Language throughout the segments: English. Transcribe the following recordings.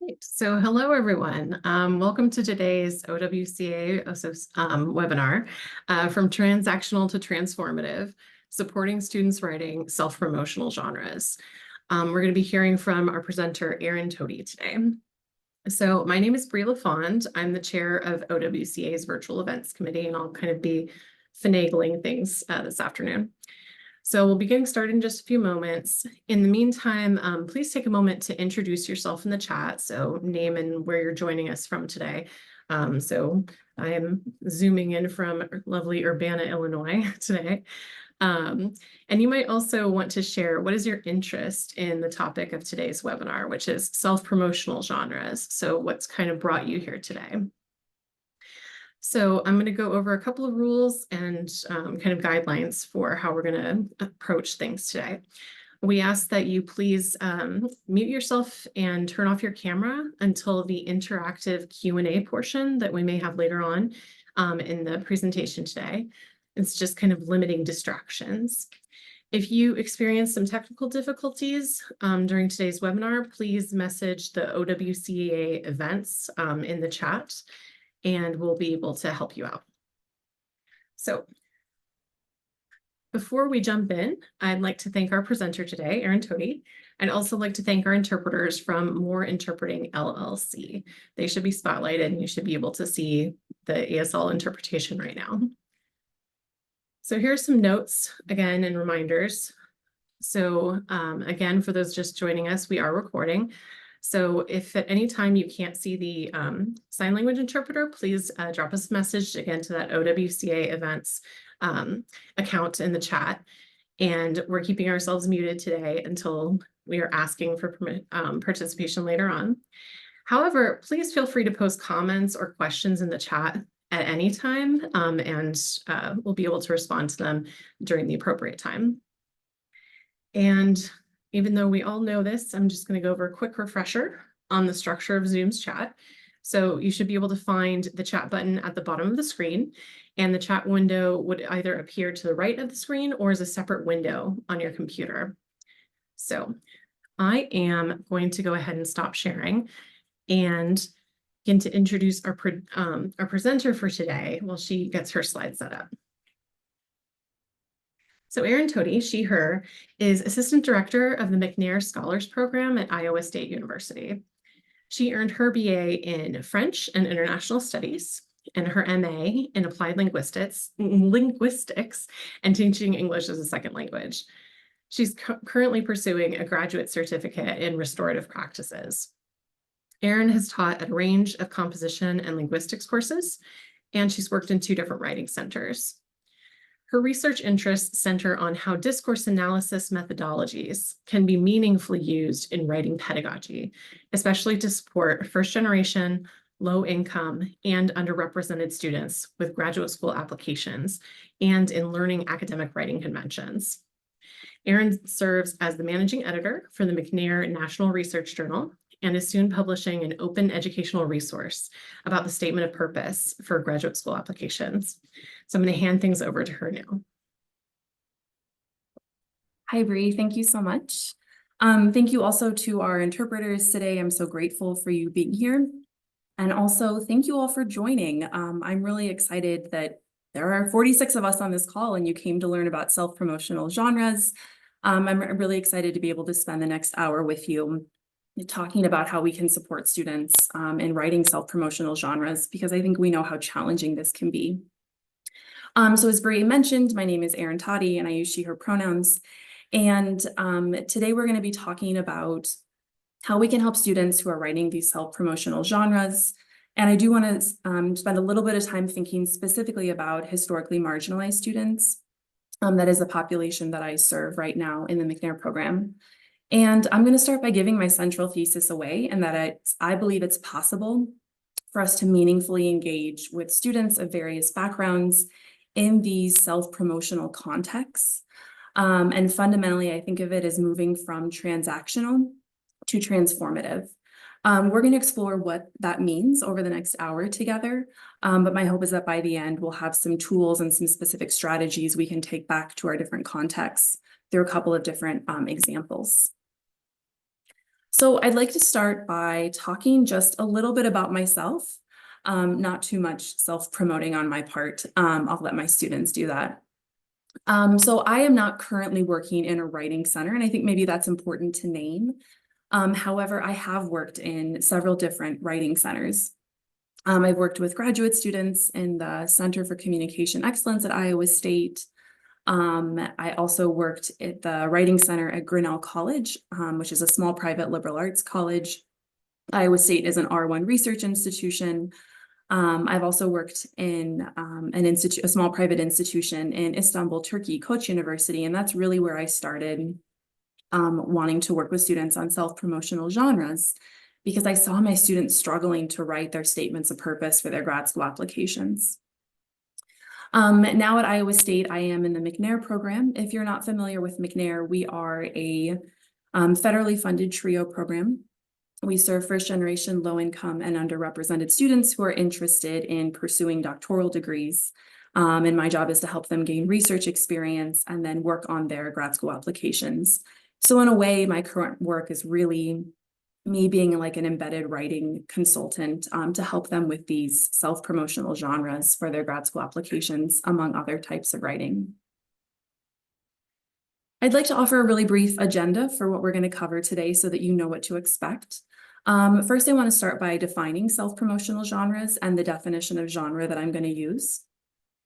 Great. So hello, everyone. Welcome to today's OWCA webinar from Transactional to Transformative, Supporting Students Writing Self-Promotional Genres. We're going to be hearing from our presenter, Erin Todey, today. So my name is Brie LaFond. I'm the chair of OWCA's Virtual Events Committee, and I'll kind of be finagling things this afternoon. So we'll be getting started in just a few moments. In the meantime, please take a moment to introduce yourself in the chat. So name and where you're joining us from today. So I am zooming in from lovely Urbana, Illinois today. And you might also want to share what is your interest in the topic of today's webinar, which is self-promotional genres. So what's kind of brought you here today? So I'm going to go over a couple of rules and kind of guidelines for how we're going to approach things today. We ask that you please mute yourself and turn off your camera until the interactive Q&A portion that we may have later on in the presentation today. It's just kind of limiting distractions. If you experience some technical difficulties during today's webinar, please message the OWCA events in the chat, and we'll be able to help you out. So before we jump in, I'd like to thank our presenter today, Erin Todey. I'd also like to thank our interpreters from More Interpreting LLC. They should be spotlighted, and you should be able to see the ASL interpretation right now. So here are some notes, again, and reminders. So again, for those just joining us, we are recording. So if at any time you can't see the sign language interpreter, please drop us a message again to that OWCA events account in the chat. And we're keeping ourselves muted today until we are asking for participation later on. However, please feel free to post comments or questions in the chat at any time, and we'll be able to respond to them during the appropriate time. And even though we all know this, I'm just going to go over a quick refresher on the structure of Zoom's chat. So you should be able to find the chat button at the bottom of the screen, and the chat window would either appear to the right of the screen or as a separate window on your computer. So I am going to go ahead and stop sharing and begin to introduce our presenter for today while she gets her slides set up. So Erin Todey, she, her, is Assistant Director of the McNair Scholars Program at Iowa State University. She earned her BA in French and International Studies and her MA in Applied Linguistics and Teaching English as a Second Language. She's currently pursuing a graduate certificate in restorative practices. Erin has taught at a range of composition and linguistics courses, and she's worked in 2 different writing centers. Her research interests center on how discourse analysis methodologies can be meaningfully used in writing pedagogy, especially to support first-generation, low-income, and underrepresented students with graduate school applications and in learning academic writing conventions. Erin serves as the managing editor for the McNair National Research Journal and is soon publishing an open educational resource about the statement of purpose for graduate school applications. So I'm going to hand things over to her now. Hi, Bree. Thank you so much. Thank you also to our interpreters today. I'm so grateful for you being here. And also thank you all for joining. I'm really excited that there are 46 of us on this call and you came to learn about self-promotional genres. I'm really excited to be able to spend the next hour with you talking about how we can support students in writing self-promotional genres, because I think we know how challenging this can be. So as Bree mentioned, my name is Erin Todey and I use she, her pronouns. And today we're going to be talking about how we can help students who are writing these self-promotional genres. And I do want to spend a little bit of time thinking specifically about historically marginalized students. That is the population that I serve right now in the McNair program. And I'm going to start by giving my central thesis away, and that I believe it's possible for us to meaningfully engage with students of various backgrounds in these self-promotional contexts. And fundamentally, I think of it as moving from transactional to transformative. We're going to explore what that means over the next hour together. But my hope is that by the end, we'll have some tools and some specific strategies we can take back to our different contexts through a couple of different examples. So I'd like to start by talking just a little bit about myself, not too much self-promoting on my part. I'll let my students do that. So I am not currently working in a writing center, and I think maybe that's important to name. However, I have worked in several different writing centers. I've worked with graduate students in the Center for Communication Excellence at Iowa State. I also worked at the Writing Center at Grinnell College, which is a small private liberal arts college. Iowa State is an R1 research institution. I've also worked in a small private institution in Istanbul, Turkey, Koç University, and that's really where I started wanting to work with students on self-promotional genres, because I saw my students struggling to write their statements of purpose for their grad school applications. Now at Iowa State, I am in the McNair program. If you're not familiar with McNair, we are a federally funded TRIO program. We serve first-generation, low-income, and underrepresented students who are interested in pursuing doctoral degrees. And my job is to help them gain research experience and then work on their grad school applications. So in a way, my current work is really me being like an embedded writing consultant to help them with these self-promotional genres for their grad school applications, among other types of writing. I'd like to offer a really brief agenda for what we're going to cover today so that you know what to expect. First, I want to start by defining self-promotional genres and the definition of genre that I'm going to use.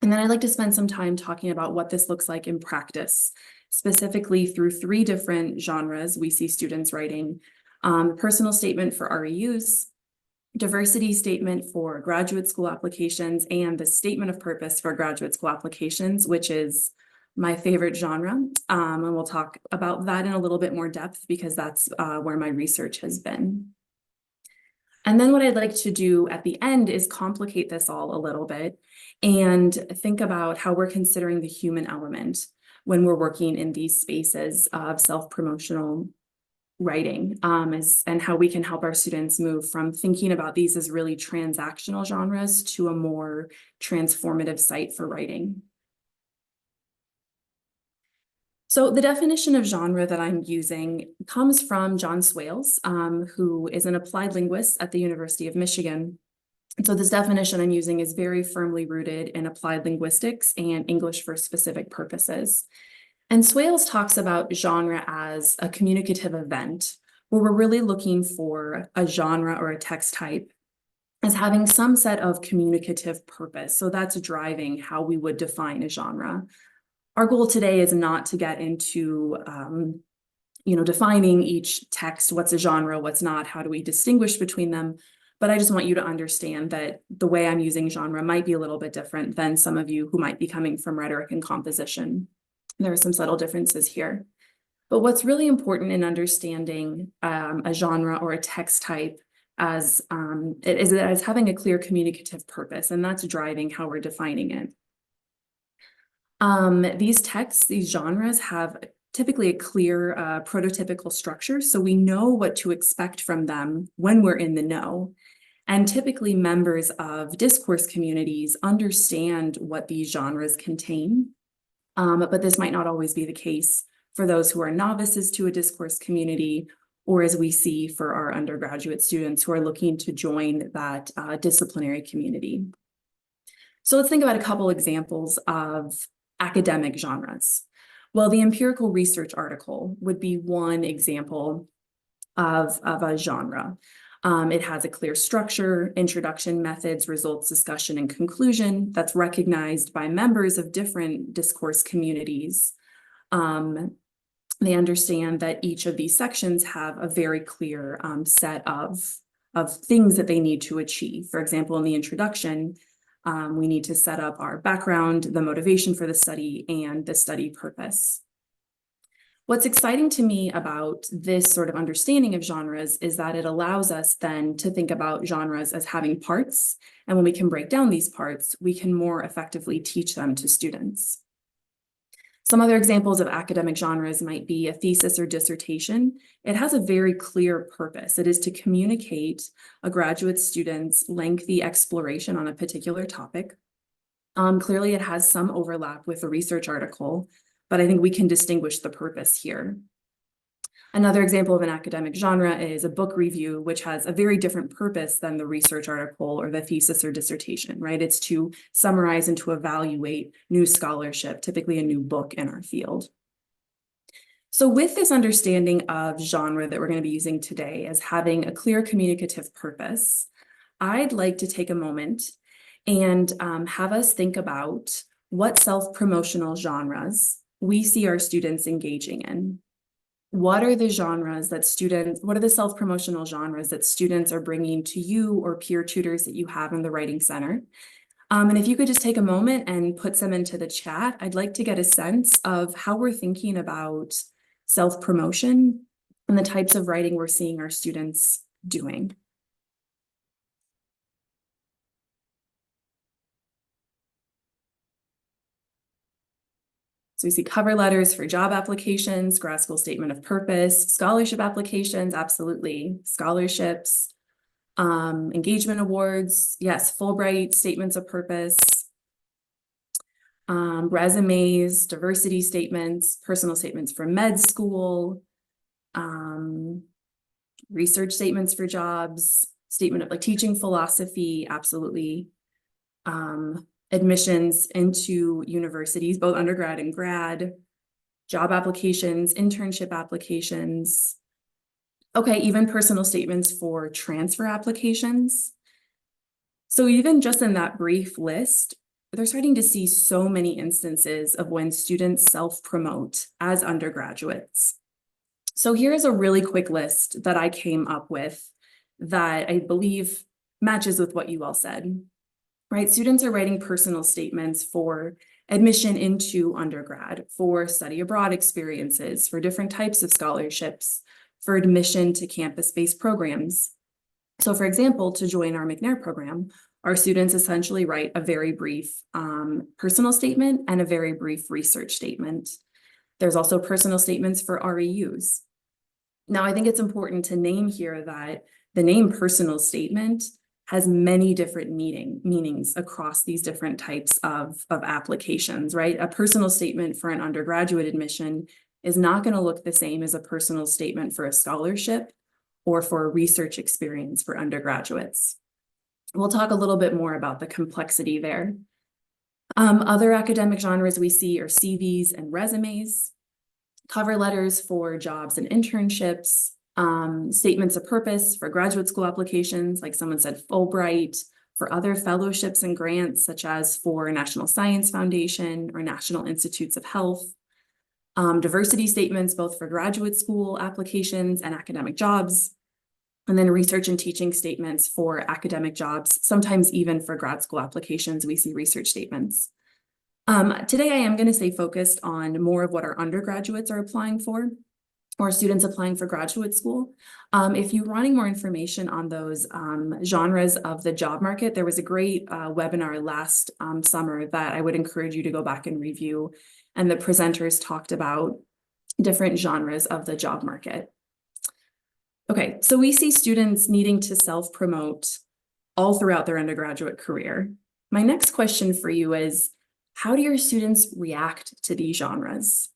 And then I'd like to spend some time talking about what this looks like in practice, specifically through 3 different genres we see students writing: personal statement for REUs, diversity statement for graduate school applications, and the statement of purpose for graduate school applications, which is my favorite genre. And we'll talk about that in a little bit more depth because that's where my research has been. And then what I'd like to do at the end is complicate this all a little bit and think about how we're considering the human element when we're working in these spaces of self-promotional writing, and how we can help our students move from thinking about these as really transactional genres to a more transformative site for writing. So the definition of genre that I'm using comes from John Swales, who is an applied linguist at the University of Michigan. And so this definition I'm using is very firmly rooted in applied linguistics and English for specific purposes. And Swales talks about genre as a communicative event, where we're really looking for a genre or a text type as having some set of communicative purpose. So that's driving how we would define a genre. Our goal today is not to get into defining each text, what's a genre, what's not, how do we distinguish between them. But I just want you to understand that the way I'm using genre might be a little bit different than some of you who might be coming from rhetoric and composition. There are some subtle differences here. But what's really important in understanding a genre or a text type is that it's having a clear communicative purpose, and that's driving how we're defining it. These texts, these genres have typically a clear prototypical structure, so we know what to expect from them when we're in the know. And typically members of discourse communities understand what these genres contain, but this might not always be the case for those who are novices to a discourse community, or as we see for our undergraduate students who are looking to join that disciplinary community. So let's think about a couple examples of academic genres. Well, the empirical research article would be one example of a genre. It has a clear structure, introduction, methods, results, discussion, and conclusion that's recognized by members of different discourse communities. They understand that each of these sections have a very clear set of things that they need to achieve. For example, in the introduction, we need to set up our background, the motivation for the study, and the study purpose. What's exciting to me about this sort of understanding of genres is that it allows us then to think about genres as having parts. And when we can break down these parts, we can more effectively teach them to students. Some other examples of academic genres might be a thesis or dissertation. It has a very clear purpose. It is to communicate a graduate student's lengthy exploration on a particular topic. Clearly, it has some overlap with a research article, but I think we can distinguish the purpose here. Another example of an academic genre is a book review, which has a very different purpose than the research article or the thesis or dissertation, right? It's to summarize and to evaluate new scholarship, typically a new book in our field. So with this understanding of genre that we're going to be using today as having a clear communicative purpose, I'd like to take a moment and have us think about what self-promotional genres we see our students engaging in. What are the genres that what are the self-promotional genres that students are bringing to you or peer tutors that you have in the Writing Center? And if you could just take a moment and put some into the chat, I'd like to get a sense of how we're thinking about self-promotion and the types of writing we're seeing our students doing. So we see cover letters for job applications, grad school statement of purpose, scholarship applications, absolutely, scholarships, engagement awards, yes, Fulbright statements of purpose, resumes, diversity statements, personal statements for med school, research statements for jobs, statement of like teaching philosophy, absolutely. Admissions into universities, both undergrad and grad, job applications, internship applications. Okay, even personal statements for transfer applications. So even just in that brief list, they're starting to see so many instances of when students self-promote as undergraduates. So here's a really quick list that I came up with that I believe matches with what you all said. Right, students are writing personal statements for admission into undergrad, for study abroad experiences, for different types of scholarships, for admission to campus-based programs. So for example, to join our McNair program, our students essentially write a very brief personal statement and a very brief research statement. There's also personal statements for REUs. Now, I think it's important to name here that the name personal statement has many different meanings across these different types of applications, right? A personal statement for an undergraduate admission is not going to look the same as a personal statement for a scholarship or for a research experience for undergraduates. We'll talk a little bit more about the complexity there. Other academic genres we see are CVs and resumes, cover letters for jobs and internships, statements of purpose for graduate school applications, like someone said, Fulbright, for other fellowships and grants, such as for National Science Foundation or National Institutes of Health, diversity statements, both for graduate school applications and academic jobs, and then research and teaching statements for academic jobs, sometimes even for grad school applications, we see research statements. Today, I am going to stay focused on more of what our undergraduates are applying for, or students applying for graduate school. If you're wanting more information on those genres of the job market, there was a great webinar last summer that I would encourage you to go back and review. And the presenters talked about different genres of the job market. Okay, so we see students needing to self-promote all throughout their undergraduate career. My next question for you is, how do your students react to these genres?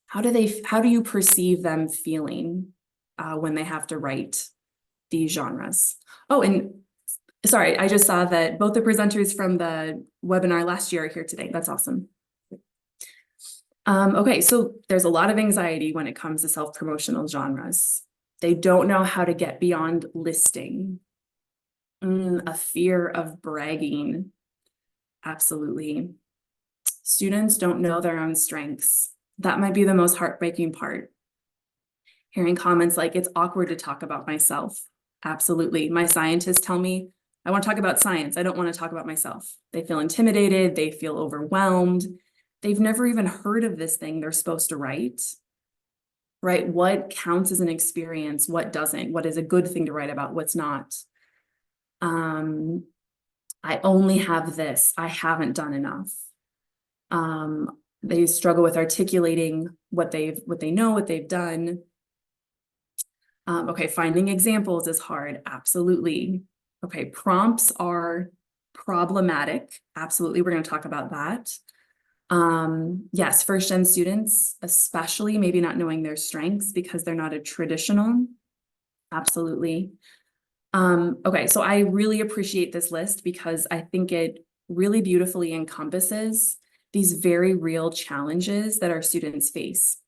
How do you perceive them feeling when they have to write these genres? Oh, and sorry, I just saw that both the presenters from the webinar last year are here today. That's awesome. Okay, so there's a lot of anxiety when it comes to self-promotional genres. They don't know how to get beyond listing. A fear of bragging. Absolutely. Students don't know their own strengths. That might be the most heartbreaking part. Hearing comments like, it's awkward to talk about myself. Absolutely. My scientists tell me, I want to talk about science. I don't want to talk about myself. They feel intimidated. They feel overwhelmed. They've never even heard of this thing they're supposed to write, right? What counts as an experience? What doesn't? What is a good thing to write about? What's not? I only have this. I haven't done enough. They struggle with articulating what they know, what they've done. Okay, finding examples is hard. Absolutely. Okay, prompts are problematic. Absolutely, we're going to talk about that. Yes, first-gen students, especially maybe not knowing their strengths because they're not a traditional. Absolutely. Okay, so I really appreciate this list because I think it really beautifully encompasses these very real challenges that our students face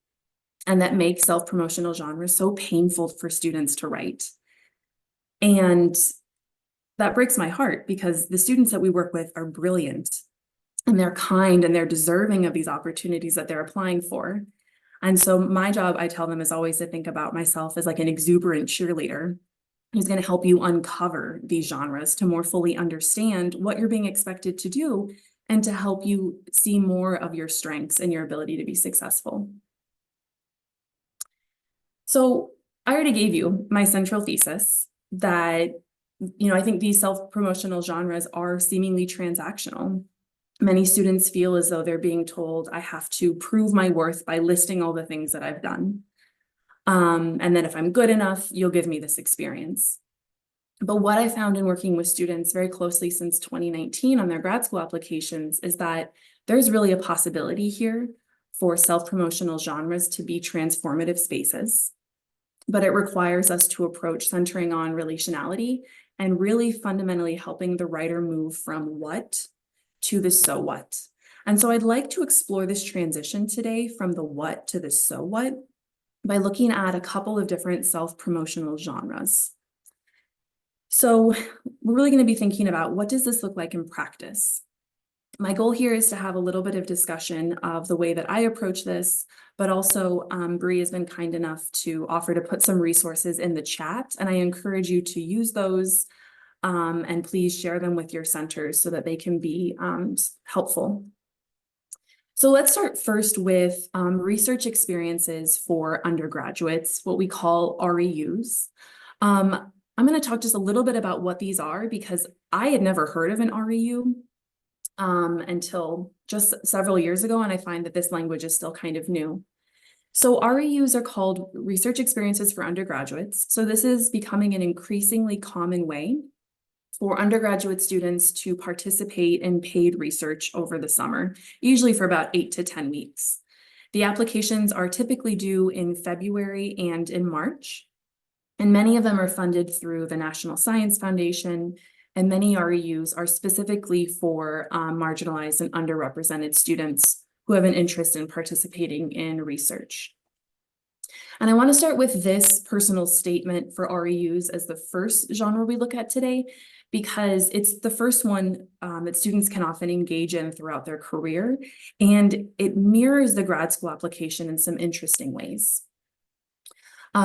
and that make self-promotional genres so painful for students to write. And that breaks my heart because the students that we work with are brilliant and they're kind and they're deserving of these opportunities that they're applying for. And so my job, I tell them, is always to think about myself as like an exuberant cheerleader who's going to help you uncover these genres to more fully understand what you're being expected to do and to help you see more of your strengths and your ability to be successful. So I already gave you my central thesis that, I think these self-promotional genres are seemingly transactional. Many students feel as though they're being told, I have to prove my worth by listing all the things that I've done. And then if I'm good enough, you'll give me this experience. But what I found in working with students very closely since 2019 on their grad school applications is that there's really a possibility here for self-promotional genres to be transformative spaces. But it requires us to approach centering on relationality and really fundamentally helping the writer move from what to the so what. And so I'd like to explore this transition today from the what to the so what by looking at a couple of different self-promotional genres. So we're really going to be thinking about what does this look like in practice? My goal here is to have a little bit of discussion of the way that I approach this, but also Bree has been kind enough to offer to put some resources in the chat, and I encourage you to use those and please share them with your centers so that they can be helpful. So let's start first with research experiences for undergraduates, what we call REUs. I'm going to talk just a little bit about what these are because I had never heard of an REU until just several years ago, and I find that this language is still kind of new. So REUs are called research experiences for undergraduates. So this is becoming an increasingly common way for undergraduate students to participate in paid research over the summer, usually for about 8 to 10 weeks. The applications are typically due in February and in March, and many of them are funded through the National Science Foundation, and many REUs are specifically for marginalized and underrepresented students who have an interest in participating in research. And I want to start with this personal statement for REUs as the first genre we look at today, because it's the first one that students can often engage in throughout their career, and it mirrors the grad school application in some interesting ways.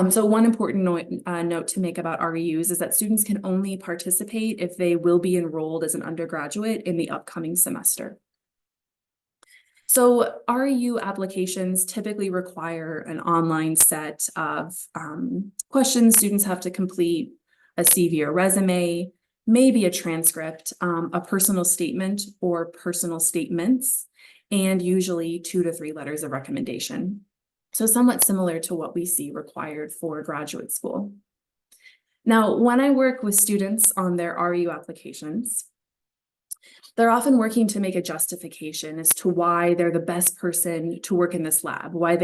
So one important note to make about REUs is that students can only participate if they will be enrolled as an undergraduate in the upcoming semester. So REU applications typically require an online set of questions students have to complete, a CV or resume, maybe a transcript, a personal statement or personal statements, and usually 2 to 3 letters of recommendation. So somewhat similar to what we see required for graduate school. Now, when I work with students on their REU applications, they're often working to make a justification as to why they're the best person to work in this lab, why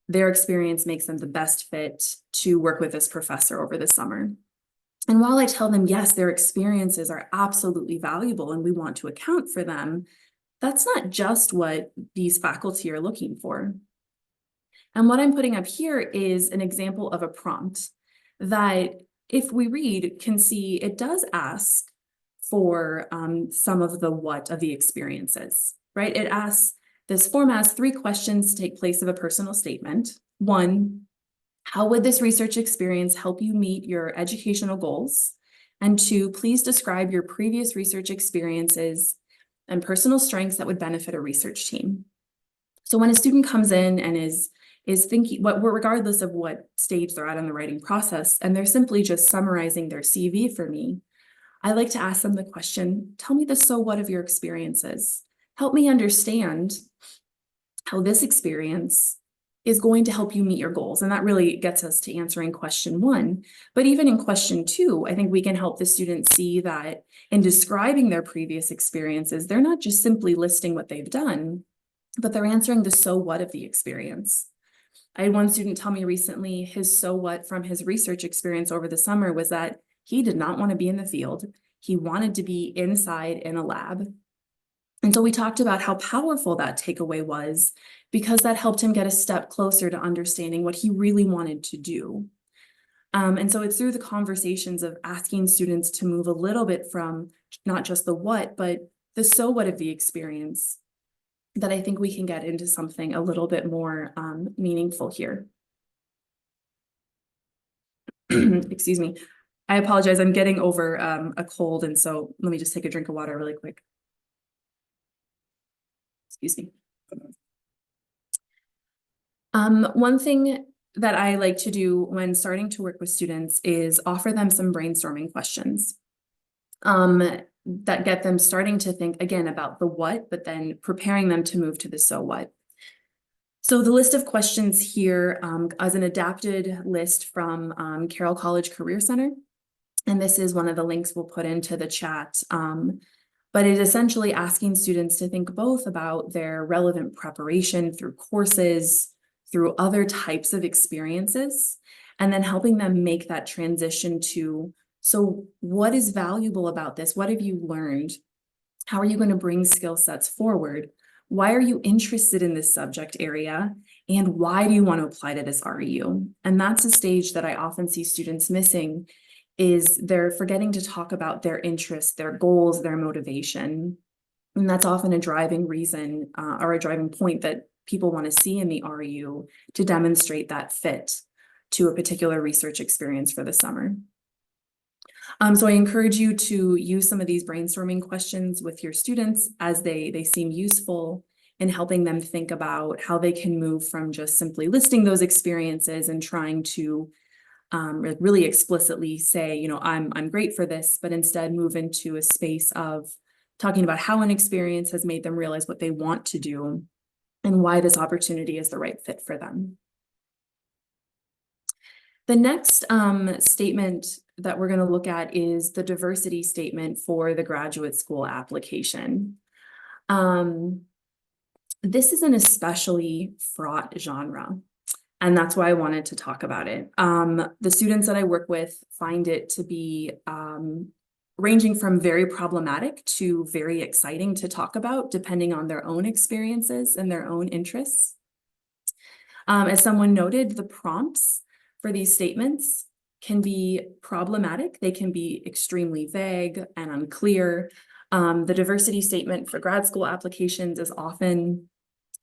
their experience makes them the best fit to work with this professor over the summer. And while I tell them, yes, their experiences are absolutely valuable and we want to account for them, that's not just what these faculty are looking for. And what I'm putting up here is an example of a prompt that, if we read, can see it does ask for some of the what of the experiences, right? It asks, this form asks 3 questions to take place of a personal statement. 1, how would this research experience help you meet your educational goals? And 2, please describe your previous research experiences and personal strengths that would benefit a research team. So when a student comes in and is thinking, regardless of what stage they're at in the writing process, and they're simply just summarizing their CV for me, I like to ask them the question, tell me the so what of your experiences. Help me understand how this experience is going to help you meet your goals. And that really gets us to answering question 1. But even in question 2, I think we can help the student see that in describing their previous experiences, they're not just simply listing what they've done, but they're answering the so what of the experience. I had one student tell me recently his so what from his research experience over the summer was that he did not want to be in the field. He wanted to be inside in a lab. And so we talked about how powerful that takeaway was because that helped him get a step closer to understanding what he really wanted to do. And so it's through the conversations of asking students to move a little bit from not just the what, but the so what of the experience that I think we can get into something a little bit more meaningful here. Excuse me. I apologize. I'm getting over a cold, and so let me just take a drink of water really quick. Excuse me. One thing that I like to do when starting to work with students is offer them some brainstorming questions that get them starting to think again about the what, but then preparing them to move to the so what. So the list of questions here as an adapted list from Carroll College Career Center. And this is one of the links we'll put into the chat. But it is essentially asking students to think both about their relevant preparation through courses, through other types of experiences, and then helping them make that transition to, so what is valuable about this? What have you learned? How are you going to bring skill sets forward? Why are you interested in this subject area? And why do you want to apply to this REU? And that's a stage that I often see students missing, is they're forgetting to talk about their interests, their goals, their motivation. And that's often a driving reason or a driving point that people want to see in the REU to demonstrate that fit to a particular research experience for the summer. So I encourage you to use some of these brainstorming questions with your students as they seem useful in helping them think about how they can move from just simply listing those experiences and trying to really explicitly say, you know, I'm great for this, but instead move into a space of talking about how an experience has made them realize what they want to do and why this opportunity is the right fit for them. The next statement that we're going to look at is the diversity statement for the graduate school application. This is an especially fraught genre, and that's why I wanted to talk about it. The students that I work with find it to be ranging from very problematic to very exciting to talk about, depending on their own experiences and their own interests. As someone noted, the prompts for these statements can be problematic. They can be extremely vague and unclear. The diversity statement for grad school applications is often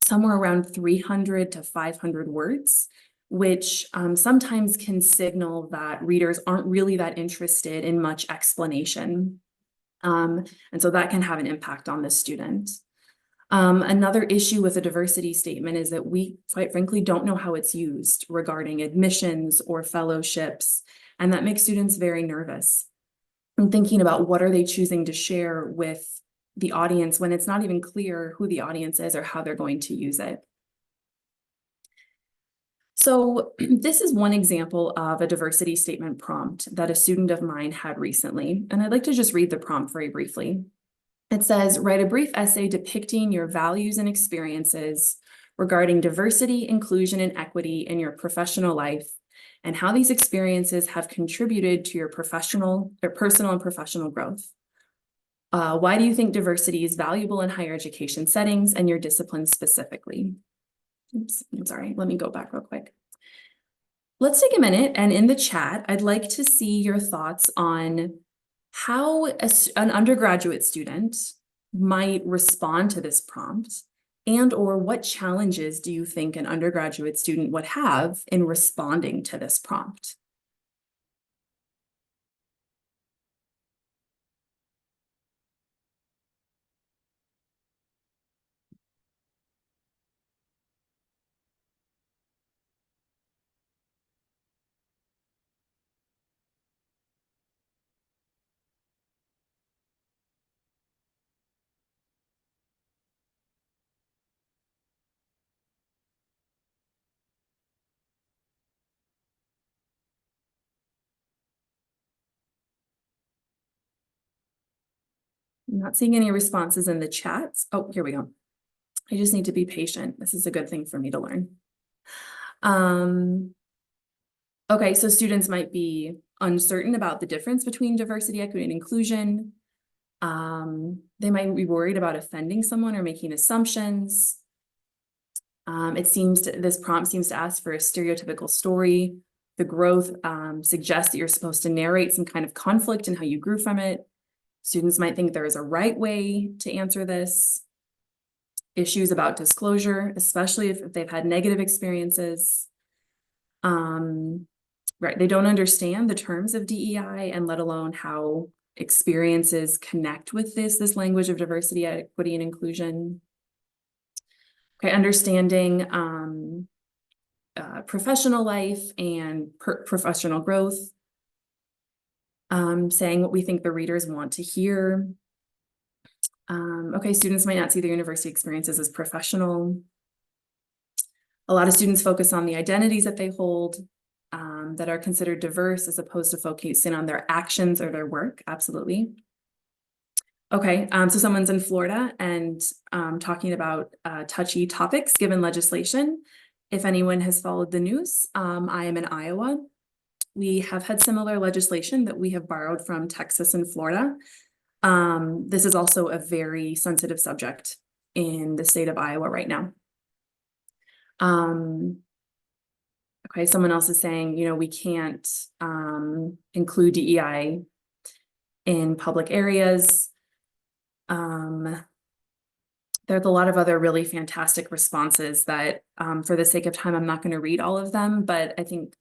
somewhere around 300 to 500 words, which sometimes can signal that readers aren't really that interested in much explanation. And so that can have an impact on the student. Another issue with a diversity statement is that we, quite frankly, don't know how it's used regarding admissions or fellowships, and that makes students very nervous and thinking about what are they choosing to share with the audience when it's not even clear who the audience is or how they're going to use it. So this is one example of a diversity statement prompt that a student of mine had recently, and I'd like to just read the prompt very briefly. It says, write a brief essay depicting your values and experiences regarding diversity, inclusion, and equity in your professional life, and how these experiences have contributed to your personal and professional growth. Why do you think diversity is valuable in higher education settings and your discipline specifically? Oops, I'm sorry, let me go back real quick. Let's take a minute, and in the chat, I'd like to see your thoughts on how an undergraduate student might respond to this prompt, and or what challenges do you think an undergraduate student would have in responding to this prompt? I'm not seeing any responses in the chats. Oh, here we go. I just need to be patient. This is a good thing for me to learn. Okay, so students might be uncertain about the difference between diversity, equity, and inclusion. They might be worried about offending someone or making assumptions. This prompt seems to ask for a stereotypical story. The growth suggests that you're supposed to narrate some kind of conflict and how you grew from it. Students might think there is a right way to answer this. Issues about disclosure, especially if they've had negative experiences. Right, they don't understand the terms of DEI and let alone how experiences connect with this language of diversity, equity, and inclusion. Okay, understanding professional life and professional growth. Saying what we think the readers want to hear. Okay, students might not see their university experiences as professional. A lot of students focus on the identities that they hold that are considered diverse as opposed to focusing on their actions or their work. Absolutely. Okay, so someone's in Florida and talking about touchy topics given legislation. If anyone has followed the news, I am in Iowa. We have had similar legislation that we have borrowed from Texas and Florida. This is also a very sensitive subject in the state of Iowa right now. Okay, someone else is saying, we can't include DEI in public areas. There's a lot of other really fantastic responses that, for the sake of time, I'm not going to read all of them, but I think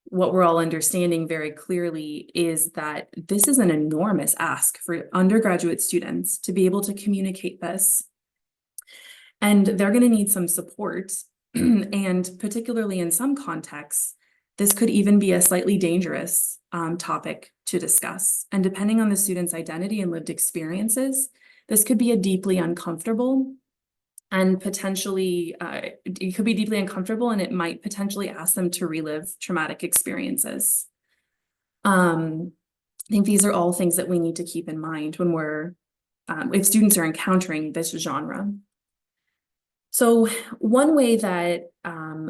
what we're all understanding very clearly is that this is an enormous ask for undergraduate students to be able to communicate this. And they're going to need some support. And particularly in some contexts, this could even be a slightly dangerous topic to discuss. And depending on the student's identity and lived experiences, this could be a deeply uncomfortable and potentially, it could be deeply uncomfortable and it might potentially ask them to relive traumatic experiences. I think these are all things that we need to keep in mind when if students are encountering this genre. So one way that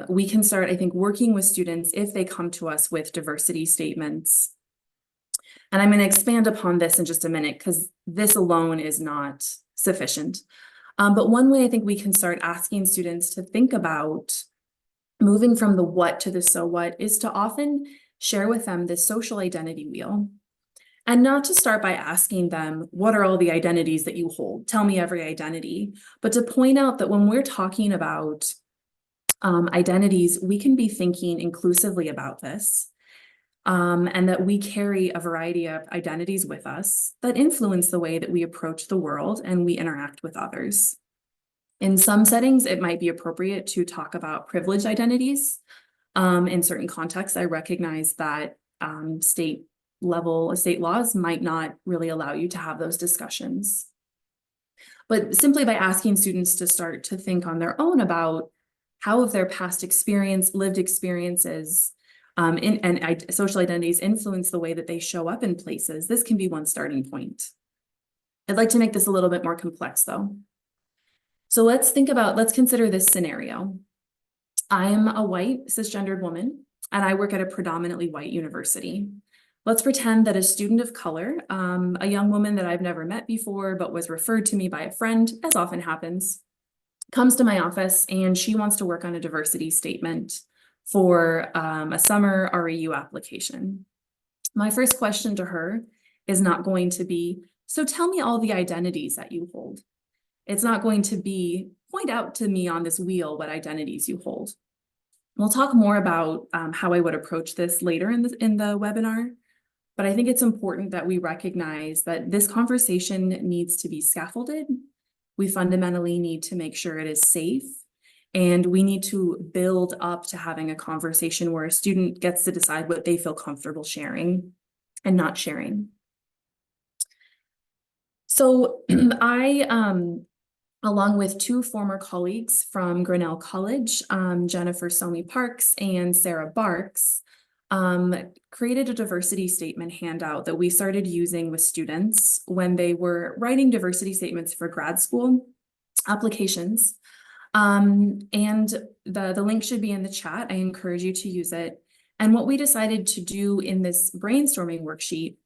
we can start, I think, working with students if they come to us with diversity statements, and I'm going to expand upon this in just a minute because this alone is not sufficient. But one way I think we can start asking students to think about moving from the what to the so what is to often share with them this social identity wheel. And not to start by asking them, what are all the identities that you hold? Tell me every identity. But to point out that when we're talking about identities, we can be thinking inclusively about this. And that we carry a variety of identities with us that influence the way that we approach the world and we interact with others. In some settings, it might be appropriate to talk about privileged identities. In certain contexts, I recognize that state laws might not really allow you to have those discussions. But simply by asking students to start to think on their own about how have their past lived experiences, and social identities influence the way that they show up in places, this can be one starting point. I'd like to make this a little bit more complex though. So let's consider this scenario. I am a white cisgendered woman and I work at a predominantly white university. Let's pretend that a student of color, a young woman that I've never met before, but was referred to me by a friend, as often happens, comes to my office and she wants to work on a diversity statement for a summer REU application. My first question to her is not going to be, so tell me all the identities that you hold. It's not going to be, point out to me on this wheel what identities you hold. We'll talk more about how I would approach this later in the webinar, but I think it's important that we recognize that this conversation needs to be scaffolded. We fundamentally need to make sure it is safe, and we need to build up to having a conversation where a student gets to decide what they feel comfortable sharing and not sharing. So along with two former colleagues from Grinnell College, Jennifer Somi Parks and Sarah Barks, created a diversity statement handout that we started using with students when they were writing diversity statements for grad school. applications. And the link should be in the chat. I encourage you to use it. And what we decided to do in this brainstorming worksheet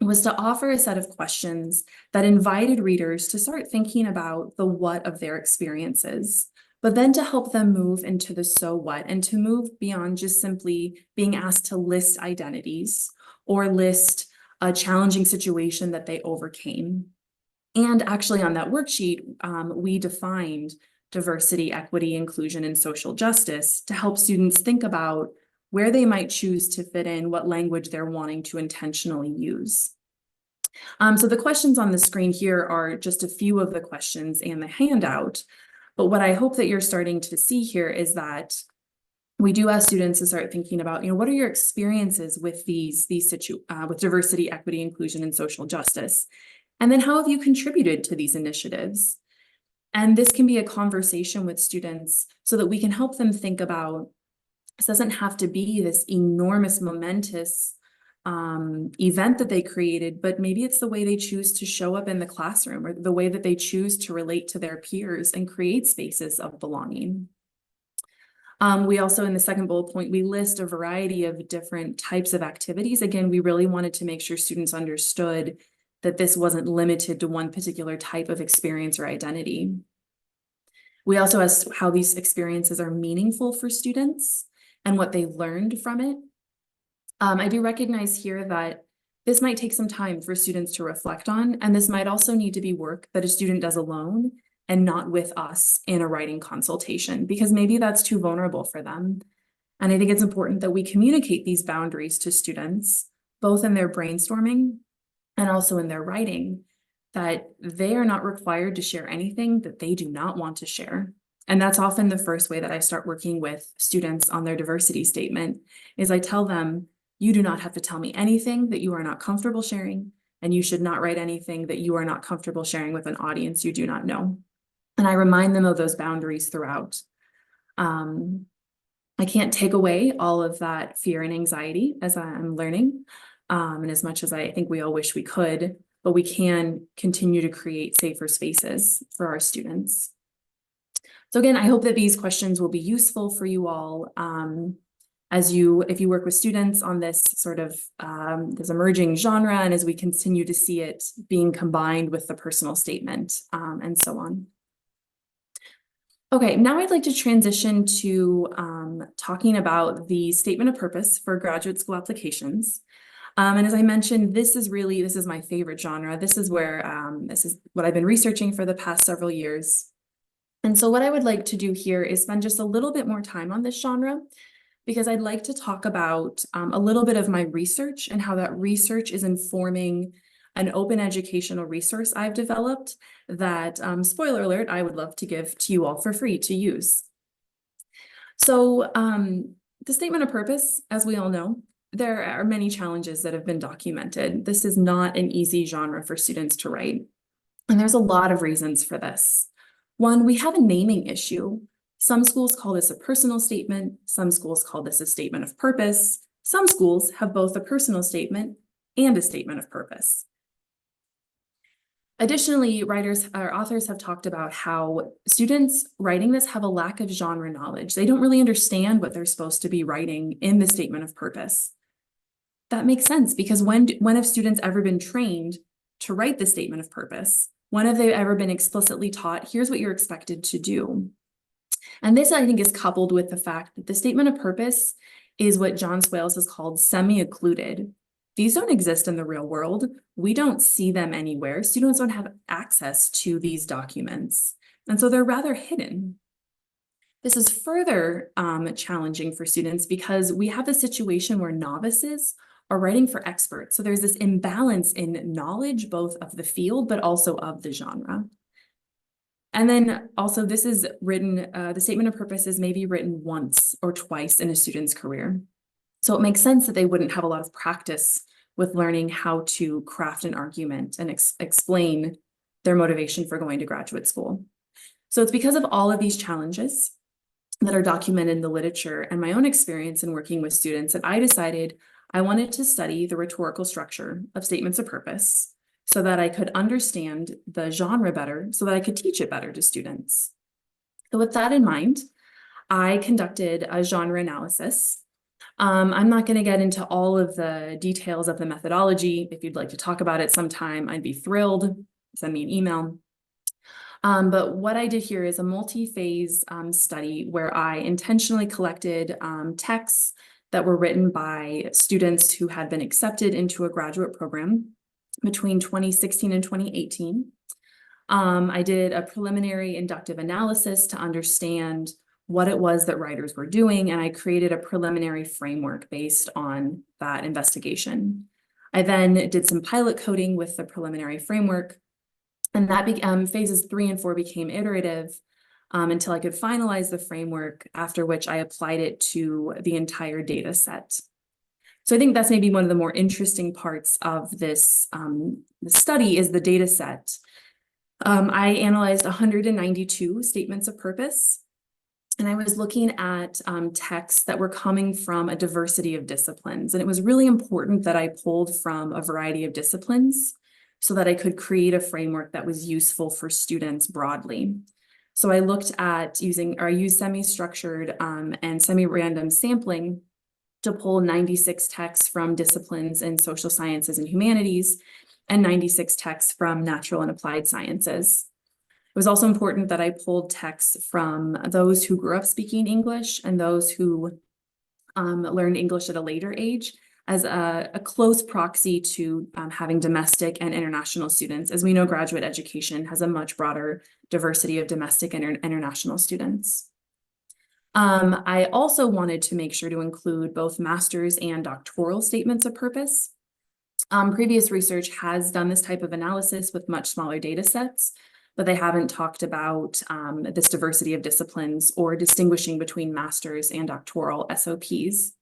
was to offer a set of questions that invited readers to start thinking about the what of their experiences, but then to help them move into the so what, and to move beyond just simply being asked to list identities or list a challenging situation that they overcame. And actually on that worksheet, we defined diversity, equity, inclusion, and social justice to help students think about where they might choose to fit in, what language they're wanting to intentionally use. So the questions on the screen here are just a few of the questions in the handout. But what I hope that you're starting to see here is that we do ask students to start thinking about, what are your experiences with with diversity, equity, inclusion, and social justice? And then how have you contributed to these initiatives? And this can be a conversation with students so that we can help them think about, this doesn't have to be this enormous, momentous event that they created, but maybe it's the way they choose to show up in the classroom, or the way that they choose to relate to their peers and create spaces of belonging. We also, in the second bullet point, we list a variety of different types of activities. Again, we really wanted to make sure students understood that this wasn't limited to one particular type of experience or identity. We also asked how these experiences are meaningful for students and what they learned from it. I do recognize here that this might take some time for students to reflect on, and this might also need to be work that a student does alone and not with us in a writing consultation, because maybe that's too vulnerable for them. And I think it's important that we communicate these boundaries to students, both in their brainstorming and also in their writing, that they are not required to share anything that they do not want to share. And that's often the first way that I start working with students on their diversity statement, is I tell them, you do not have to tell me anything that you are not comfortable sharing, and you should not write anything that you are not comfortable sharing with an audience you do not know. And I remind them of those boundaries throughout. I can't take away all of that fear and anxiety as I'm learning, and as much as I think we all wish we could, but we can continue to create safer spaces for our students. So again, I hope that these questions will be useful for you all if you work with students on this sort of this emerging genre, and as we continue to see it being combined with the personal statement and so on. Okay, now I'd like to transition to talking about the statement of purpose for graduate school applications. And as I mentioned, this is my favorite genre. This is where this is what I've been researching for the past several years. And so what I would like to do here is spend just a little bit more time on this genre, because I'd like to talk about a little bit of my research and how that research is informing an open educational resource I've developed that, spoiler alert, I would love to give to you all for free to use. So the statement of purpose, as we all know, there are many challenges that have been documented. This is not an easy genre for students to write. And there's a lot of reasons for this. One, we have a naming issue. Some schools call this a personal statement. Some schools call this a statement of purpose. Some schools have both a personal statement and a statement of purpose. Additionally, authors have talked about how students writing this have a lack of genre knowledge. They don't really understand what they're supposed to be writing in the statement of purpose. That makes sense, because when have students ever been trained to write the statement of purpose? When have they ever been explicitly taught, here's what you're expected to do? And this, I think, is coupled with the fact that the statement of purpose is what John Swales has called semi-occluded. These don't exist in the real world. We don't see them anywhere. Students don't have access to these documents. And so they're rather hidden. This is further challenging for students because we have a situation where novices are writing for experts. So there's this imbalance in knowledge, both of the field, but also of the genre. And then also this is written, the statement of purpose is maybe written once or twice in a student's career. So it makes sense that they wouldn't have a lot of practice with learning how to craft an argument and explain their motivation for going to graduate school. So it's because of all of these challenges that are documented in the literature and my own experience in working with students that I decided I wanted to study the rhetorical structure of statements of purpose so that I could understand the genre better, so that I could teach it better to students. So with that in mind, I conducted a genre analysis. I'm not going to get into all of the details of the methodology. If you'd like to talk about it sometime, I'd be thrilled. Send me an email. But what I did here is a multi-phase study where I intentionally collected texts that were written by students who had been accepted into a graduate program between 2016 and 2018. I did a preliminary inductive analysis to understand what it was that writers were doing, and I created a preliminary framework based on that investigation. I then did some pilot coding with the preliminary framework, and that phases 3 and 4 became iterative until I could finalize the framework, after which I applied it to the entire data set. So I think that's maybe one of the more interesting parts of this the study is the data set. I analyzed 192 statements of purpose, and I was looking at texts that were coming from a diversity of disciplines. And it was really important that I pulled from a variety of disciplines so that I could create a framework that was useful for students broadly. So I looked at I used semi-structured and semi-random sampling to pull 96 texts from disciplines in social sciences and humanities and 96 texts from natural and applied sciences. It was also important that I pulled texts from those who grew up speaking English and those who learned English at a later age as a close proxy to having domestic and international students. As we know, graduate education has a much broader diversity of domestic and international students. I also wanted to make sure to include both master's and doctoral statements of purpose. Previous research has done this type of analysis with much smaller data sets, but they haven't talked about this diversity of disciplines or distinguishing between master's and doctoral SOPs.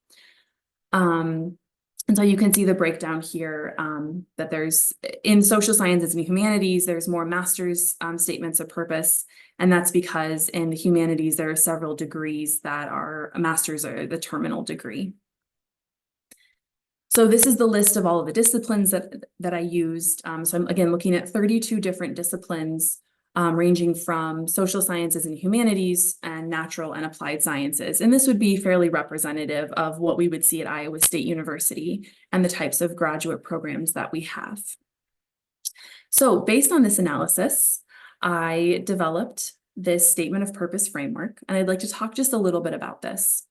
And so you can see the breakdown here that there's in social sciences and humanities, there's more master's statements of purpose. And that's because in the humanities, there are several degrees that are a master's or the terminal degree. So this is the list of all of the disciplines that I used. So I'm again looking at 32 different disciplines ranging from social sciences and humanities and natural and applied sciences. And this would be fairly representative of what we would see at Iowa State University and the types of graduate programs that we have. So based on this analysis, I developed this statement of purpose framework, and I'd like to talk just a little bit about this.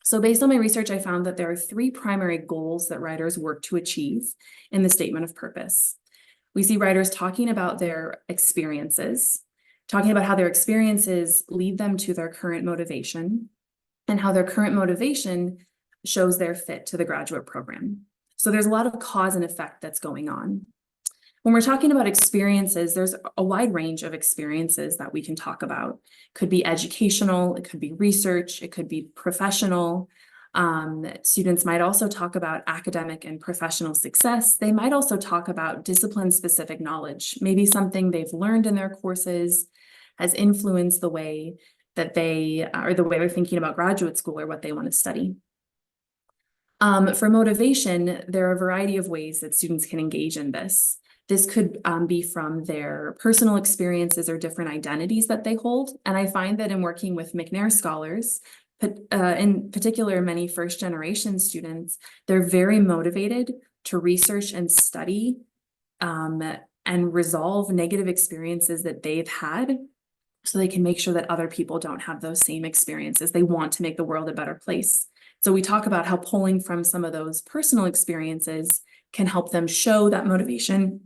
So based on my research, I found that there are 3 primary goals that writers work to achieve in the statement of purpose. We see writers talking about their experiences, talking about how their experiences lead them to their current motivation, and how their current motivation shows their fit to the graduate program. So there's a lot of cause and effect that's going on. When we're talking about experiences, there's a wide range of experiences that we can talk about. It could be educational, it could be research, it could be professional. Students might also talk about academic and professional success. They might also talk about discipline-specific knowledge. Maybe something they've learned in their courses has influenced the way that the way they're thinking about graduate school or what they want to study. For motivation, there are a variety of ways that students can engage in this. This could be from their personal experiences or different identities that they hold. And I find that in working with McNair Scholars, in particular, many first-generation students, they're very motivated to research and study and resolve negative experiences that they've had so they can make sure that other people don't have those same experiences. They want to make the world a better place. So we talk about how pulling from some of those personal experiences can help them show that motivation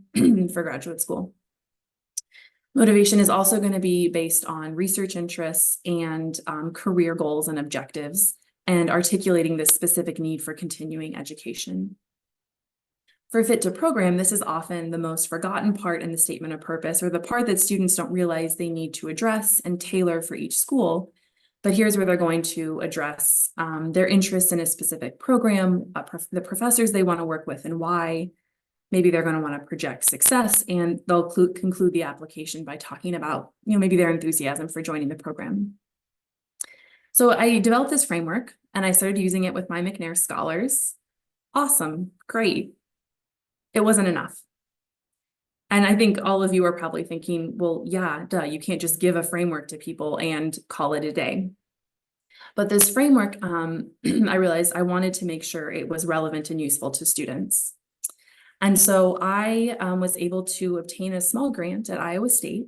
for graduate school. Motivation is also going to be based on research interests and career goals and objectives, and articulating this specific need for continuing education. For fit to program, this is often the most forgotten part in the statement of purpose, or the part that students don't realize they need to address and tailor for each school. But here's where they're going to address their interest in a specific program, the professors they want to work with and why. Maybe they're going to want to project success, and they'll conclude the application by talking about, maybe their enthusiasm for joining the program. So I developed this framework and I started using it with my McNair scholars. Awesome, great. It wasn't enough. And I think all of you are probably thinking, well, yeah, duh, you can't just give a framework to people and call it a day. But this framework, I realized I wanted to make sure it was relevant and useful to students. And so I was able to obtain a small grant at Iowa State.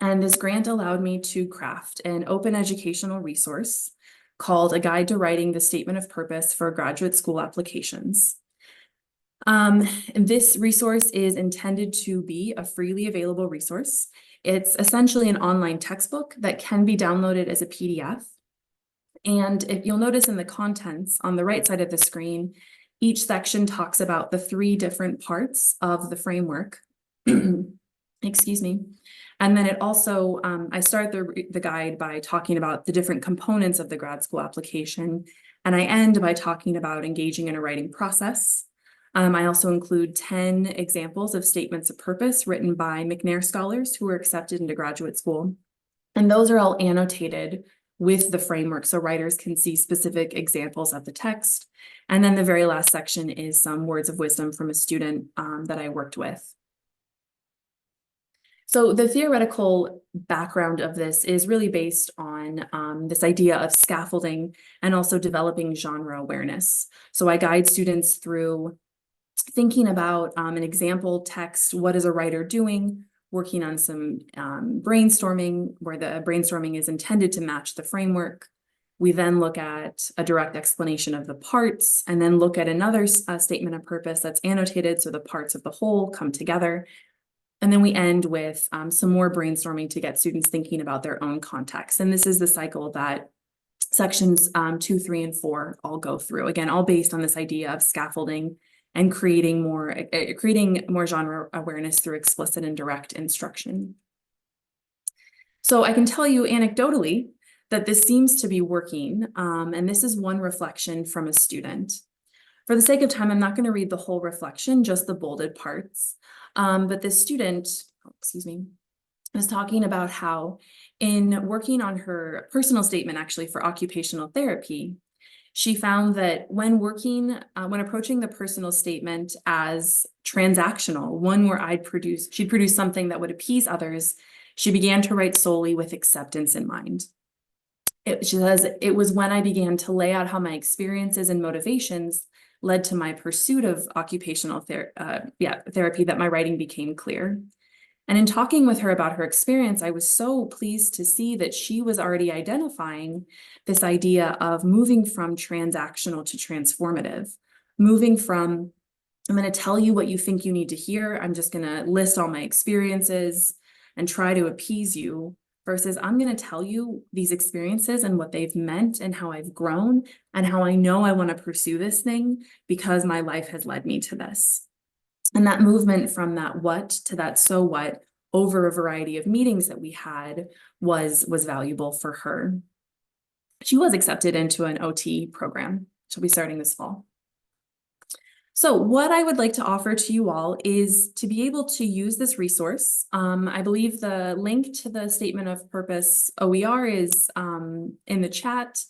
And this grant allowed me to craft an open educational resource called A Guide to Writing the Statement of Purpose for Graduate School Applications. This resource is intended to be a freely available resource. It's essentially an online textbook that can be downloaded as a PDF. And if you'll notice in the contents on the right side of the screen, each section talks about the 3 different parts of the framework. Excuse me. And then it also, I start the guide by talking about the different components of the grad school application. And I end by talking about engaging in a writing process. I also include 10 examples of statements of purpose written by McNair scholars who were accepted into graduate school. And those are all annotated with the framework so writers can see specific examples of the text. And then the very last section is some words of wisdom from a student that I worked with. So the theoretical background of this is really based on this idea of scaffolding and also developing genre awareness. So I guide students through thinking about an example text, what is a writer doing, working on some brainstorming where the brainstorming is intended to match the framework. We then look at a direct explanation of the parts and then look at another statement of purpose that's annotated so the parts of the whole come together. And then we end with some more brainstorming to get students thinking about their own context. And this is the cycle that sections 2, 3, and 4 all go through. Again, all based on this idea of scaffolding and creating more genre awareness through explicit and direct instruction. So I can tell you anecdotally that this seems to be working, and this is one reflection from a student. For the sake of time, I'm not going to read the whole reflection, just the bolded parts. But this student, was talking about how in working on her personal statement, actually for occupational therapy, she found that when approaching the personal statement as transactional, one where she'd produce something that would appease others, she began to write solely with acceptance in mind. She says, it was when I began to lay out how my experiences and motivations led to my pursuit of occupational therapy that my writing became clear. And in talking with her about her experience, I was so pleased to see that she was already identifying this idea of moving from transactional to transformative, moving from, I'm going to tell you what you think you need to hear. I'm just going to list all my experiences and try to appease you, versus I'm going to tell you these experiences and what they've meant and how I've grown and how I know I want to pursue this thing because my life has led me to this. And that movement from that what to that so what over a variety of meetings that we had was valuable for her. She was accepted into an OT program. She'll be starting this fall. So what I would like to offer to you all is to be able to use this resource. I believe the link to the statement of purpose OER is in the chat.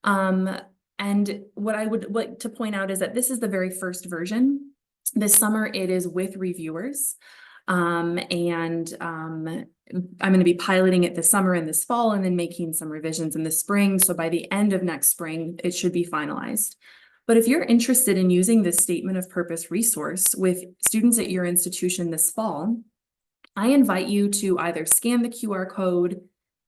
And what I would like to point out is that this is the very first version. This summer it is with reviewers. I'm going to be piloting it this summer and this fall and then making some revisions in the spring. So by the end of next spring, it should be finalized. But if you're interested in using this statement of purpose resource with students at your institution this fall, I invite you to either scan the QR code,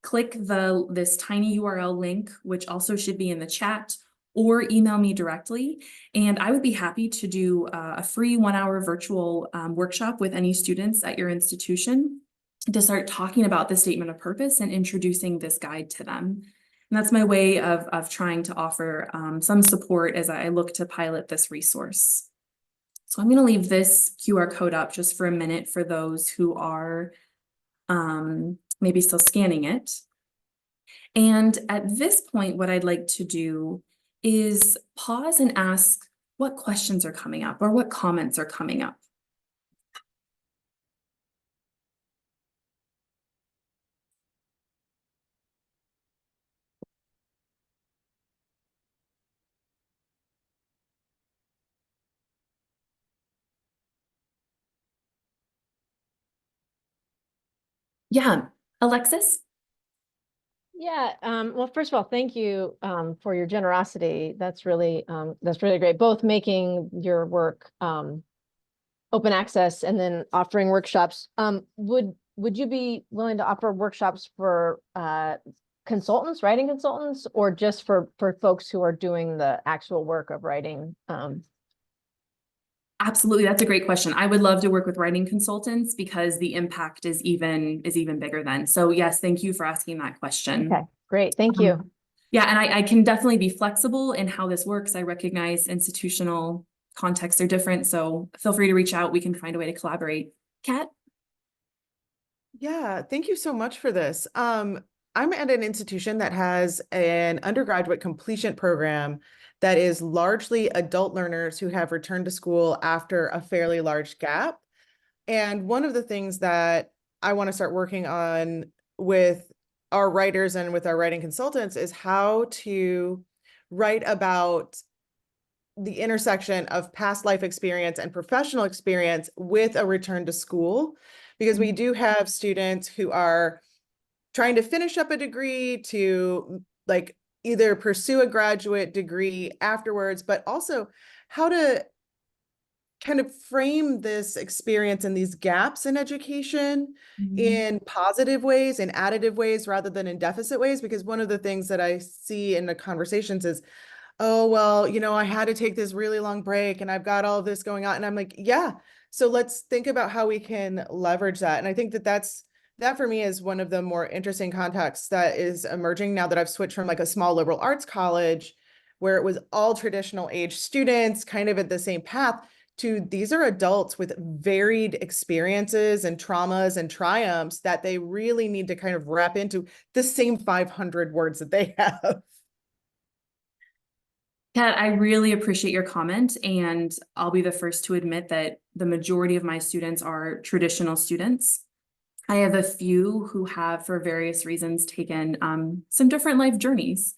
click this tiny URL link, which also should be in the chat, or email me directly. And I would be happy to do a free 1-hour virtual workshop with any students at your institution to start talking about the statement of purpose and introducing this guide to them. And that's my way of trying to offer some support as I look to pilot this resource. So I'm going to leave this QR code up just for a minute for those who are maybe still scanning it. And at this point, what I'd like to do is pause and ask what questions are coming up or what comments are coming up. Yeah, Alexis? Yeah, well, first of all, thank you for your generosity. That's really great. Both making your work open access and then offering workshops. Would you be willing to offer workshops for consultants, writing consultants, or just for folks who are doing the actual work of writing? Absolutely, that's a great question. I would love to work with writing consultants because the impact is even bigger then. So yes, thank you for asking that question. Okay, great. Thank you. Yeah, and I can definitely be flexible in how this works. I recognize institutional contexts are different, so feel free to reach out. We can find a way to collaborate. Kat? Yeah, thank you so much for this. I'm at an institution that has an undergraduate completion program that is largely adult learners who have returned to school after a fairly large gap. And one of the things that I want to start working on with our writers and with our writing consultants is how to write about the intersection of past life experience and professional experience with a return to school, because we do have students who are trying to finish up a degree to like either pursue a graduate degree afterwards, but also how to kind of frame this experience and these gaps in education in positive ways, in additive ways, rather than in deficit ways. Because one of the things that I see in the conversations is, oh, well, I had to take this really long break and I've got all of this going on. And I'm like, yeah, so let's think about how we can leverage that. And I think that that for me is one of the more interesting contexts that is emerging now that I've switched from like a small liberal arts college where it was all traditional age students kind of at the same path to these are adults with varied experiences and traumas and triumphs that they really need to kind of wrap into the same 500 words that they have. Kat, I really appreciate your comment, and I'll be the first to admit that the majority of my students are traditional students. I have a few who have, for various reasons, taken some different life journeys.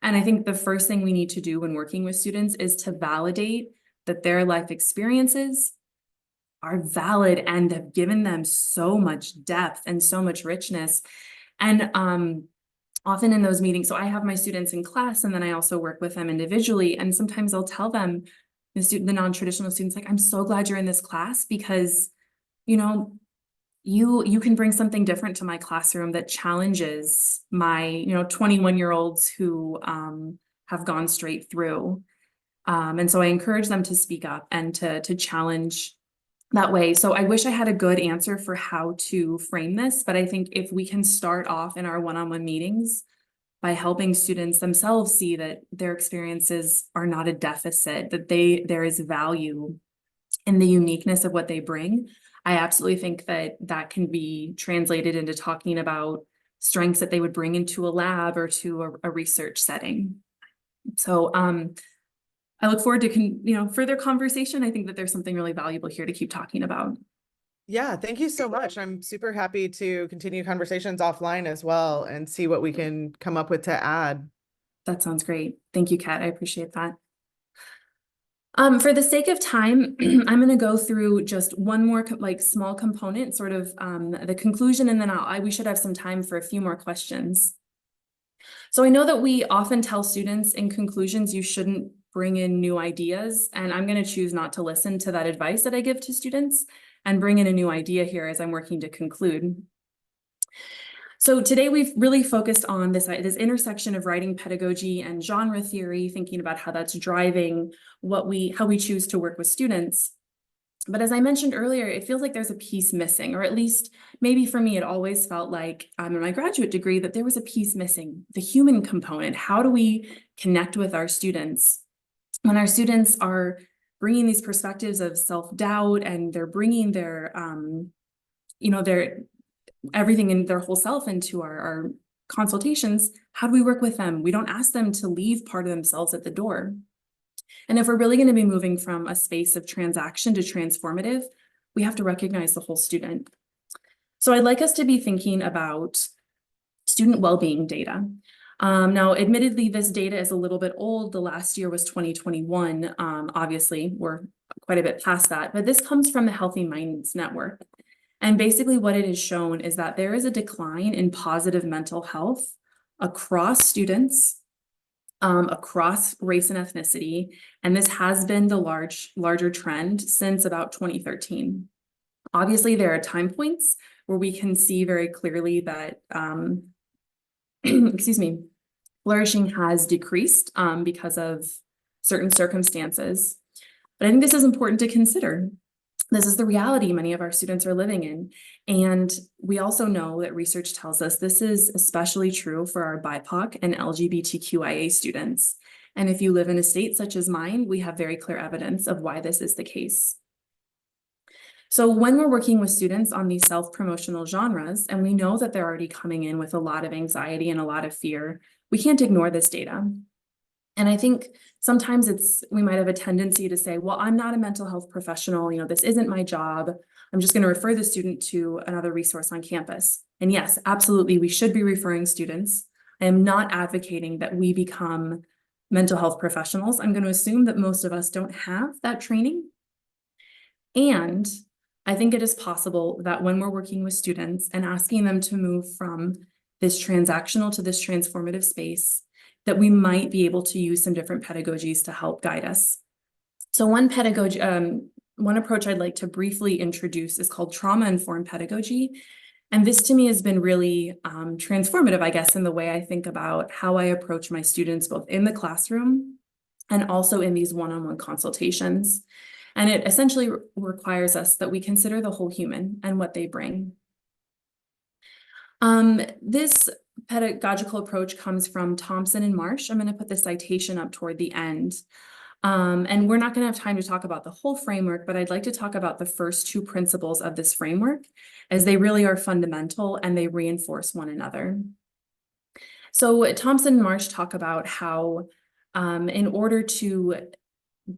And I think the first thing we need to do when working with students is to validate that their life experiences are valid and have given them so much depth and so much richness. And often in those meetings, so I have my students in class and then I also work with them individually. And sometimes I'll tell them, the non-traditional students, like, I'm so glad you're in this class because, you can bring something different to my classroom that challenges my, 21-year-olds who have gone straight through. And so I encourage them to speak up and to challenge that way. So I wish I had a good answer for how to frame this, but I think if we can start off in our one-on-one meetings by helping students themselves see that their experiences are not a deficit, that there is value in the uniqueness of what they bring, I absolutely think that can be translated into talking about strengths that they would bring into a lab or to a research setting. So I look forward to further conversation. I think that there's something really valuable here to keep talking about. Yeah, thank you so much. I'm super happy to continue conversations offline as well and see what we can come up with to add. That sounds great. Thank you, Kat. I appreciate that. For the sake of time, I'm going to go through just one more small component, sort of the conclusion, and then we should have some time for a few more questions. So I know that we often tell students in conclusions, you shouldn't bring in new ideas, and I'm going to choose not to listen to that advice that I give to students and bring in a new idea here as I'm working to conclude. So today we've really focused on this intersection of writing pedagogy and genre theory, thinking about how that's driving how we choose to work with students. But as I mentioned earlier, it feels like there's a piece missing, or at least maybe for me, it always felt like in my graduate degree that there was a piece missing, the human component. How do we connect with our students when our students are bringing these perspectives of self-doubt and they're bringing their everything in their whole self into our consultations? How do we work with them? We don't ask them to leave part of themselves at the door. And if we're really going to be moving from a space of transaction to transformative, we have to recognize the whole student. So I'd like us to be thinking about student well-being data. Now, admittedly, this data is a little bit old. The last year was 2021. Obviously, we're quite a bit past that, but this comes from the Healthy Minds Network. And basically what it has shown is that there is a decline in positive mental health across students, across race and ethnicity. And this has been the larger trend since about 2013. Obviously, there are time points where we can see very clearly that, excuse me, flourishing has decreased because of certain circumstances. But I think this is important to consider. This is the reality many of our students are living in. And we also know that research tells us this is especially true for our BIPOC and LGBTQIA students. And if you live in a state such as mine, we have very clear evidence of why this is the case. So when we're working with students on these self-promotional genres, and we know that they're already coming in with a lot of anxiety and a lot of fear, we can't ignore this data. And I think sometimes we might have a tendency to say, well, I'm not a mental health professional, this isn't my job. I'm just going to refer the student to another resource on campus. And yes, absolutely, we should be referring students. I am not advocating that we become mental health professionals. I'm going to assume that most of us don't have that training. And I think it is possible that when we're working with students and asking them to move from this transactional to this transformative space, that we might be able to use some different pedagogies to help guide us. So one approach I'd like to briefly introduce is called trauma-informed pedagogy. And this to me has been really transformative, I guess, in the way I think about how I approach my students, both in the classroom and also in these one-on-one consultations. And it essentially requires us that we consider the whole human and what they bring. This pedagogical approach comes from Thompson and Marsh. I'm going to put the citation up toward the end. And we're not going to have time to talk about the whole framework, but I'd like to talk about the first two principles of this framework, as they really are fundamental and they reinforce one another. So Thompson and Marsh talk about how in order to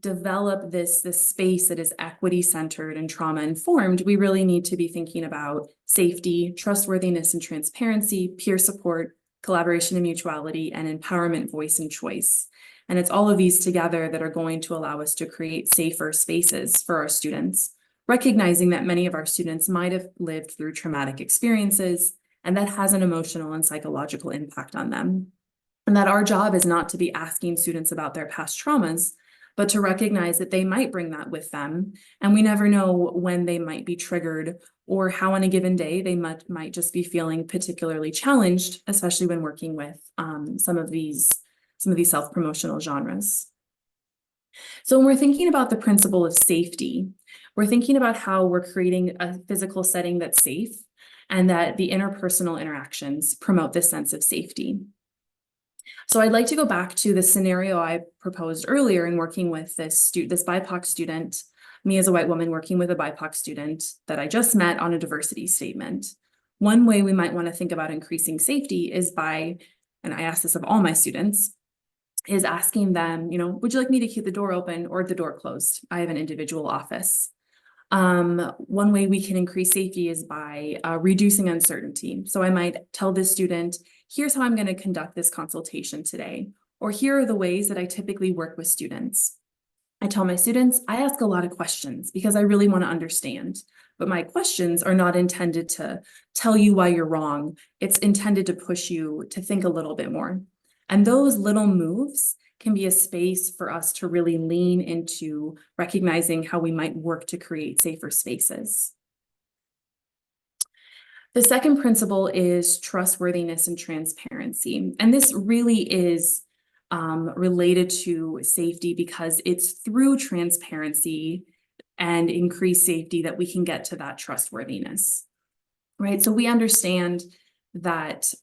develop this space that is equity-centered and trauma-informed, we really need to be thinking about safety, trustworthiness and transparency, peer support, collaboration and mutuality, and empowerment, voice, and choice. And it's all of these together that are going to allow us to create safer spaces for our students, recognizing that many of our students might have lived through traumatic experiences, and that has an emotional and psychological impact on them. And that our job is not to be asking students about their past traumas, but to recognize that they might bring that with them. And we never know when they might be triggered or how on a given day they might just be feeling particularly challenged, especially when working with some of these self-promotional genres. So when we're thinking about the principle of safety, we're thinking about how we're creating a physical setting that's safe and that the interpersonal interactions promote this sense of safety. So I'd like to go back to the scenario I proposed earlier in working with this BIPOC student, me as a white woman working with a BIPOC student that I just met on a diversity statement. One way we might want to think about increasing safety is by, and I ask this of all my students, is asking them, would you like me to keep the door open or the door closed? I have an individual office. One way we can increase safety is by reducing uncertainty. So I might tell this student, here's how I'm going to conduct this consultation today, or here are the ways that I typically work with students. I tell my students, I ask a lot of questions because I really want to understand, but my questions are not intended to tell you why you're wrong. It's intended to push you to think a little bit more. And those little moves can be a space for us to really lean into recognizing how we might work to create safer spaces. The second principle is trustworthiness and transparency. And this really is related to safety because it's through transparency and increased safety that we can get to that trustworthiness, right? So we understand that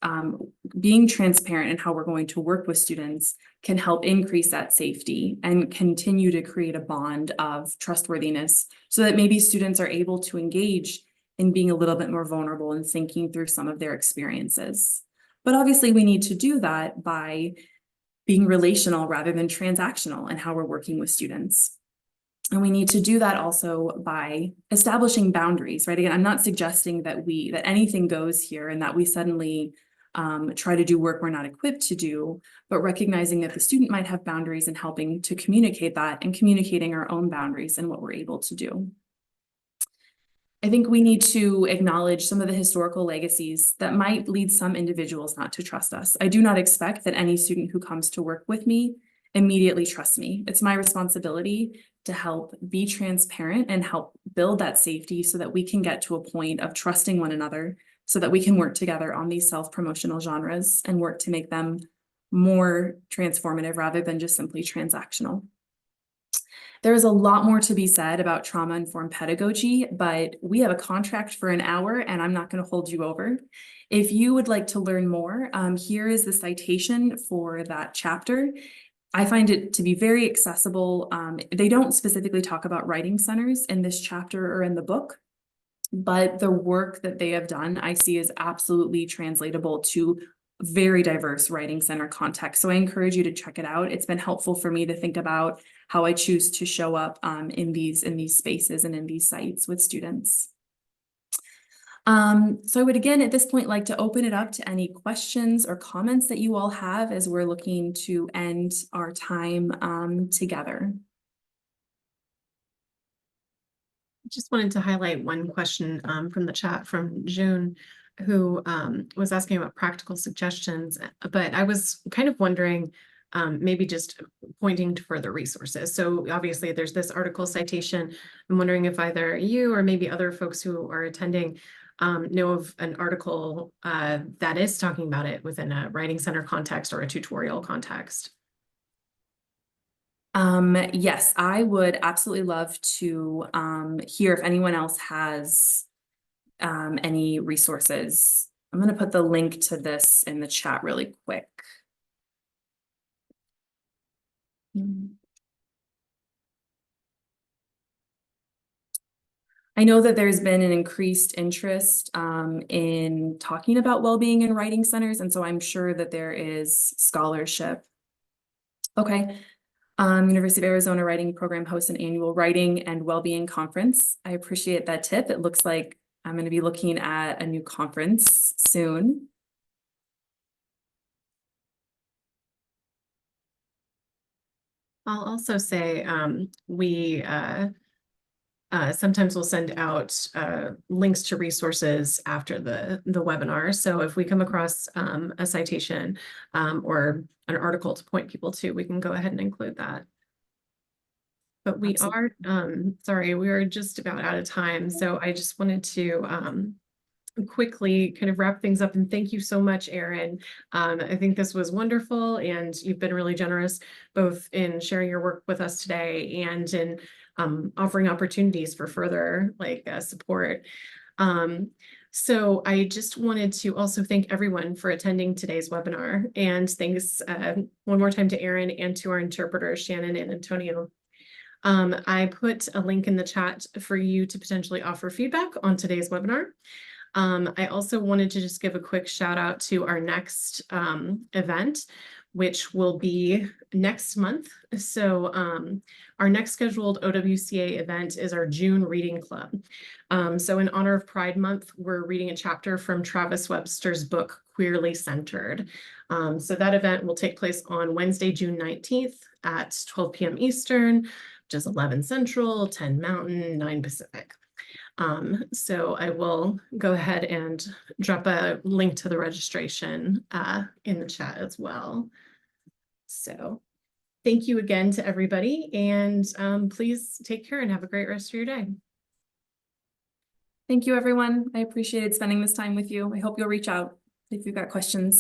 being transparent in how we're going to work with students can help increase that safety and continue to create a bond of trustworthiness so that maybe students are able to engage in being a little bit more vulnerable and thinking through some of their experiences. But obviously we need to do that by being relational rather than transactional in how we're working with students. And we need to do that also by establishing boundaries, right? Again, I'm not suggesting that anything goes here and that we suddenly try to do work we're not equipped to do, but recognizing that the student might have boundaries and helping to communicate that and communicating our own boundaries and what we're able to do. I think we need to acknowledge some of the historical legacies that might lead some individuals not to trust us. I do not expect that any student who comes to work with me immediately trusts me. It's my responsibility to help be transparent and help build that safety so that we can get to a point of trusting one another, so that we can work together on these self-promotional genres and work to make them more transformative rather than just simply transactional. There is a lot more to be said about trauma-informed pedagogy, but we have a contract for an hour and I'm not going to hold you over. If you would like to learn more, here is the citation for that chapter. I find it to be very accessible. They don't specifically talk about writing centers in this chapter or in the book, but the work that they have done, I see as absolutely translatable to very diverse writing center contexts. So I encourage you to check it out. It's been helpful for me to think about how I choose to show up in these spaces and in these sites with students. So I would again at this point like to open it up to any questions or comments that you all have as we're looking to end our time together. Just wanted to highlight one question from the chat from June, who was asking about practical suggestions, but I was kind of wondering, maybe just pointing to further resources. So obviously there's this article citation. I'm wondering if either you or maybe other folks who are attending know of an article that is talking about it within a writing center context or a tutorial context. Yes, I would absolutely love to hear if anyone else has any resources. I'm going to put the link to this in the chat really quick. I know that there's been an increased interest in talking about well-being in writing centers, and so I'm sure that there is scholarship. Okay. University of Arizona Writing Program hosts an annual writing and well-being conference. I appreciate that tip. It looks like I'm going to be looking at a new conference soon. I'll also say we sometimes we'll send out links to resources after the webinar. So if we come across a citation or an article to point people to, we can go ahead and include that. But we are, sorry, we are just about out of time. So I just wanted to quickly kind of wrap things up, and thank you so much, Erin. I think this was wonderful, and you've been really generous both in sharing your work with us today and in offering opportunities for further support. So I just wanted to also thank everyone for attending today's webinar, and thanks one more time to Erin and to our interpreters, Shannon and Antonio. I put a link in the chat for you to potentially offer feedback on today's webinar. I also wanted to just give a quick shout out to our next event, which will be next month. So our next scheduled OWCA event is our June Reading Club. So in honor of Pride Month, we're reading a chapter from Travis Webster's book, Queerly Centered. So that event will take place on Wednesday, June 19th at 12 p.m. Eastern, which is 11 Central, 10 Mountain, 9 Pacific. So I will go ahead and drop a link to the registration in the chat as well. So thank you again to everybody, and please take care and have a great rest of your day. Thank you, everyone. I appreciated spending this time with you. I hope you'll reach out if you've got questions.